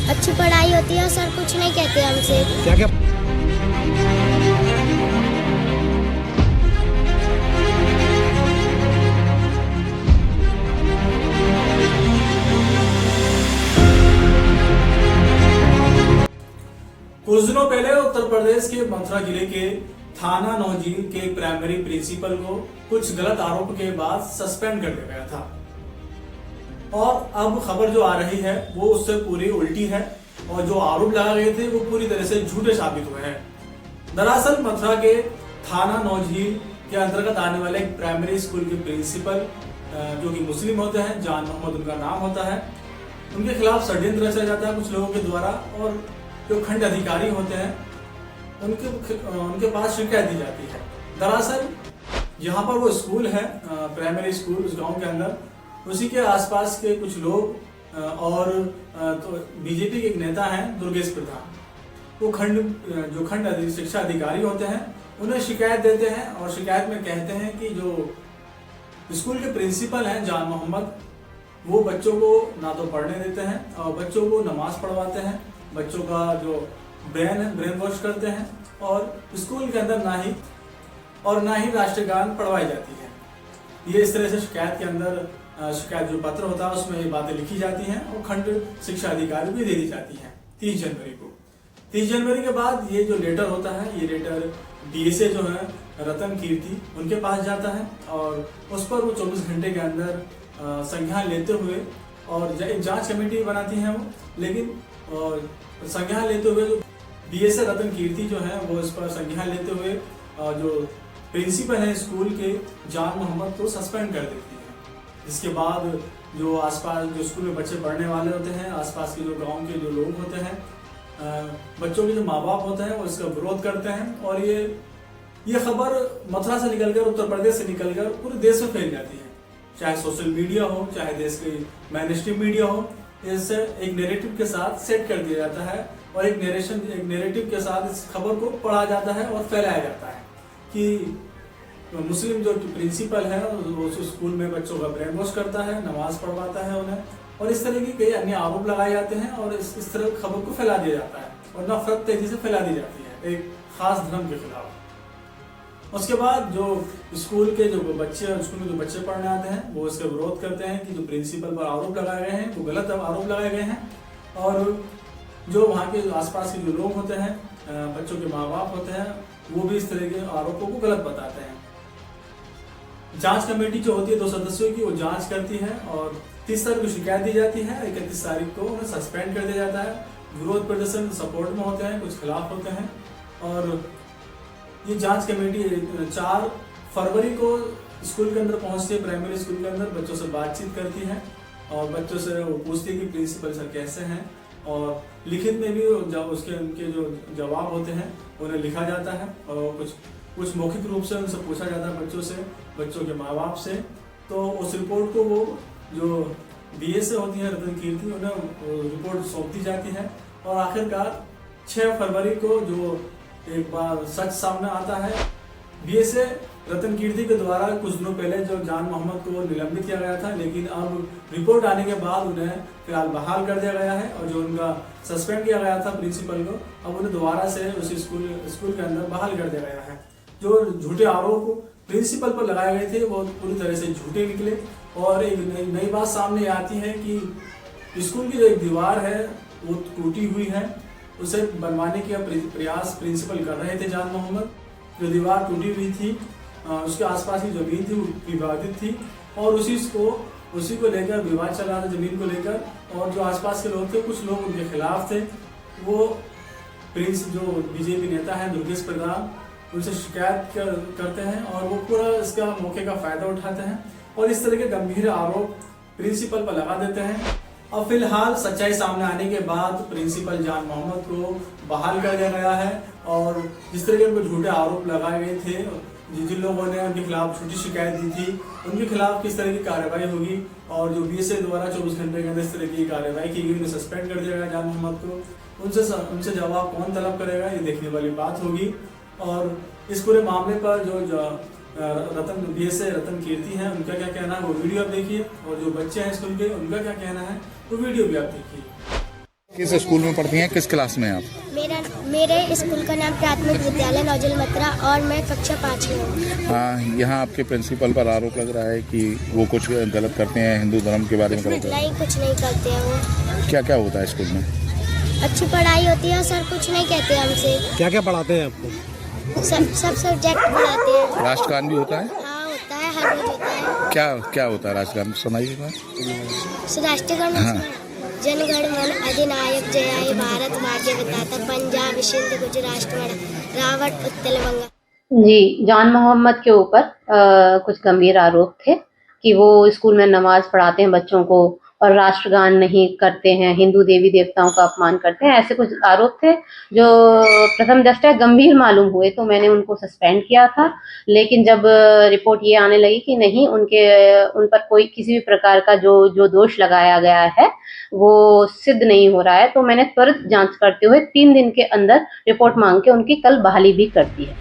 अच्छी पढ़ाई होती है और सर कुछ नहीं कहते हमसे। क्या क्या कुछ दिनों पहले उत्तर प्रदेश के मथुरा जिले के थाना नौजील के एक प्राइमरी प्रिंसिपल को कुछ गलत आरोप के बाद सस्पेंड कर दिया गया था और अब खबर जो आ रही है वो उससे पूरी उल्टी है और जो आरोप लगाए गए थे वो पूरी तरह से झूठे साबित हुए हैं। दरअसल मथुरा के थाना नौजील के अंतर्गत आने वाले एक प्राइमरी स्कूल के प्रिंसिपल जो कि मुस्लिम होते हैं, जान मोहम्मद उनका नाम होता है, उनके खिलाफ षड्यंत्र रचा जाता है कुछ लोगों के द्वारा और जो खंड अधिकारी होते हैं उनके पास शिकायत दी जाती है। दरअसल यहाँ पर वो स्कूल है, प्राइमरी स्कूल उस गांव के अंदर, उसी के आसपास के कुछ लोग और तो बीजेपी के एक नेता हैं दुर्गेश प्रधान, वो खंड शिक्षा अधिकारी होते हैं, उन्हें शिकायत देते हैं और शिकायत में कहते हैं कि जो स्कूल के प्रिंसिपल हैं जान मोहम्मद, वो बच्चों को ना तो पढ़ने देते हैं और बच्चों को नमाज पढ़वाते हैं, बच्चों का जो ब्रेन वॉश करते हैं और स्कूल के अंदर ना ही राष्ट्रगान पढ़वाई जाती है। ये इस तरह से शिकायत के अंदर शिकायत जो पत्र होता है उसमें ये बातें लिखी जाती हैं और खंड शिक्षा अधिकारी भी दे दी जाती हैं 30 जनवरी को। 30 जनवरी के बाद ये जो लेटर होता है, ये लेटर डीएसए जो है रतन कीर्ति उनके पास जाता है और उस पर वो 24 घंटे के अंदर संज्ञान लेते हुए और एक जांच कमेटी बनाती है वो, लेकिन संज्ञान लेते हुए जो डीएसए रतन कीर्ति जो है वो इस पर संज्ञान लेते हुए जो प्रिंसिपल है स्कूल के जान मोहम्मद को सस्पेंड कर देती है। इसके बाद जो आसपास जो स्कूल में बच्चे पढ़ने वाले होते हैं, आसपास के जो गांव के जो लोग होते हैं, बच्चों के जो माँ बाप होते हैं वो इसका विरोध करते हैं और ये खबर मथुरा से निकलकर, उत्तर प्रदेश से निकलकर पूरे देश में फैल जाती है। चाहे सोशल मीडिया हो, चाहे देश की मेनस्ट्रीम मीडिया हो, इससे एक नैरेटिव के साथ सेट कर दिया जाता है और एक नैरेटिव के साथ इस खबर को पढ़ा जाता है और फैलाया जाता है कि मुस्लिम जो प्रिंसिपल है वो स्कूल में बच्चों का ब्रेन वॉश करता है, नमाज पढ़वाता है उन्हें, और इस तरह की कई अन्य आरोप लगाए जाते हैं और इस तरह खबर को फैला दिया जाता है और नफरत तेजी से फैला दी जाती है एक खास धर्म के खिलाफ। उसके बाद जो स्कूल में जो बच्चे पढ़ने आते हैं वो इसका विरोध करते हैं कि जो प्रिंसिपल पर आरोप लगाए गए हैं वो गलत आरोप लगाए गए हैं और जो वहाँ के आसपास के जो लोग होते हैं, बच्चों के माँ बाप होते हैं, वो भी इस तरह के आरोपों को गलत बताते हैं। जांच कमेटी जो होती है 2 सदस्यों की, वो जांच करती है और 30 तारीख को शिकायत दी जाती है, 31 तारीख को उन्हें सस्पेंड कर दिया जाता है। विरोध प्रदर्शन सपोर्ट में होते हैं, कुछ खिलाफ होते हैं और ये जांच कमेटी 4 फरवरी को स्कूल के अंदर पहुंचती है, प्राइमरी स्कूल के अंदर बच्चों से बातचीत करती है और बच्चों से वो पूछती है कि प्रिंसिपल सर कैसे हैं और लिखित में भी उनके जो जवाब होते हैं उन्हें लिखा जाता है और कुछ मौखिक रूप से उनसे पूछा जाता है बच्चों के माँ बाप से। तो उस रिपोर्ट को वो जो डीएसए होती है रतन कीर्ति, उन्हें रिपोर्ट सौंपती जाती है और आखिरकार 6 फरवरी को जो एक बार सच सामने आता है, डीएसए रतन कीर्ति के द्वारा कुछ दिनों पहले जो जान मोहम्मद को निलंबित किया गया था, लेकिन अब रिपोर्ट आने के बाद उन्हें फिलहाल बहाल कर दिया गया है और जो उनका सस्पेंड किया गया था प्रिंसिपल को, अब उन्हें दोबारा से उसी स्कूल के अंदर बहाल कर दिया गया है। जो झूठे आरोप प्रिंसिपल पर लगाए गए थे वो पूरी तरह से झूठे निकले और एक नई बात सामने आती है कि स्कूल की जो एक दीवार है वो टूटी हुई है, उसे बनवाने का प्रयास प्रिंसिपल कर रहे थे जान मोहम्मद। जो दीवार टूटी हुई थी उसके आसपास की जमीन थी वो विवादित थी और उसी को लेकर विवाद चल रहा था जमीन को लेकर और जो आसपास के लोग थे, कुछ लोग उनके खिलाफ थे। वो जो बीजेपी नेता है दुर्गेश प्रधान, उनसे शिकायत करते हैं और वो पूरा इसका मौके का फायदा उठाते हैं और इस तरह के गंभीर आरोप प्रिंसिपल पर लगा देते हैं। अब फिलहाल सच्चाई सामने आने के बाद प्रिंसिपल जान मोहम्मद को बहाल कर दिया गया है और जिस तरह के उनको झूठे आरोप लगाए गए थे, जिन लोगों ने उनके खिलाफ झूठी शिकायत दी थी, उनके खिलाफ किस तरह की कार्रवाई होगी और जो डीएसए द्वारा 24 घंटे के अंदर इस तरह की कार्रवाई की गई, उन्हें सस्पेंड कर दिया गया जान मोहम्मद को, उनसे जवाब कौन तलब करेगा, ये देखने वाली बात होगी। और इस पूरे मामले पर जो रतन कीर्ति हैं, उनका क्या कहना है वो वीडियो आप देखिए और जो बच्चे हैं स्कूल के उनका क्या कहना है वो वीडियो भी आप देखिए। किस स्कूल में पढ़ती हैं, किस क्लास में हैं आप? मेरे स्कूल का नाम प्राथमिक विद्यालय नौजल मत्रा और मैं कक्षा 5 में हूँ। यहाँ आपके प्रिंसिपल पर आरोप लग रहा है कि वो कुछ गलत करते हैं, हिंदू धर्म के बारे में गलत करते नहीं, कुछ नहीं करते हैं वो। क्या क्या होता है स्कूल में? अच्छी पढ़ाई होती है, सर कुछ नहीं कहते हमसे। क्या क्या पढ़ाते हैं आपको? सब सब्जेक्ट पढ़ाते हैं। राष्ट्रगान भी होता है? हाँ होता है, हर रोज होता है। क्या क्या होता है राष्ट्रगान, सुनाइएगा। राष्ट्रगान हाँ। जनगण मन अधिनायक जय भारत भाग्य विधाता पंजाब सिंध गुजरात रावट उत्तल बंगा। जी, जान मोहम्मद के ऊपर कुछ गंभीर आरोप थे कि वो स्कूल में नमाज पढ़ाते हैं बच्चों को और राष्ट्रगान नहीं करते हैं, हिंदू देवी देवताओं का अपमान करते हैं। ऐसे कुछ आरोप थे जो प्रथम दृष्टया गंभीर मालूम हुए, तो मैंने उनको सस्पेंड किया था। लेकिन जब रिपोर्ट ये आने लगी कि नहीं, उन पर कोई किसी भी प्रकार का जो दोष लगाया गया है वो सिद्ध नहीं हो रहा है, तो मैंने त्वरित जांच करते हुए 3 दिन के अंदर रिपोर्ट मांग के उनकी कल बहाली भी कर दी है।